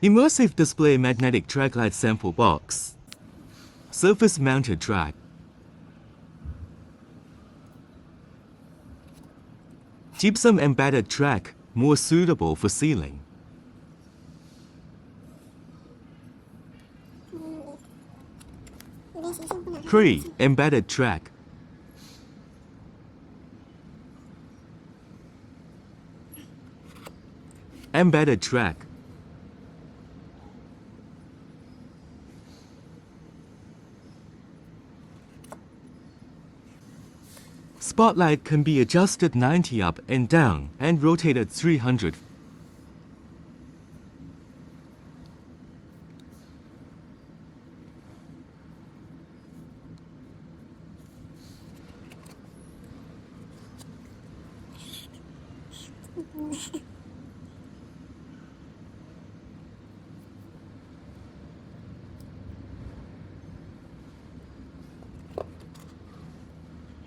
Immersive display magnetic track light sample box. Surface mounted track. Gypsum embedded track, more suitable for ceiling. Embedded track. Embedded track. Spotlight can be adjusted 90 up and down and rotated 300.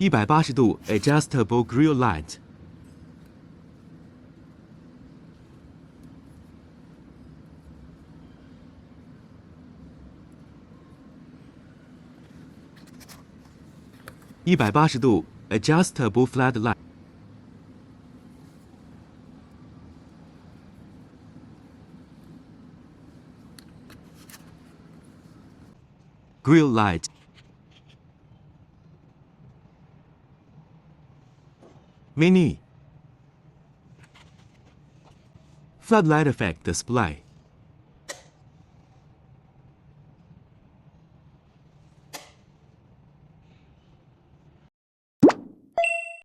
$180 adjustable grill light. $180 adjustable flat light. Grill light. Mini. Floodlight effect display.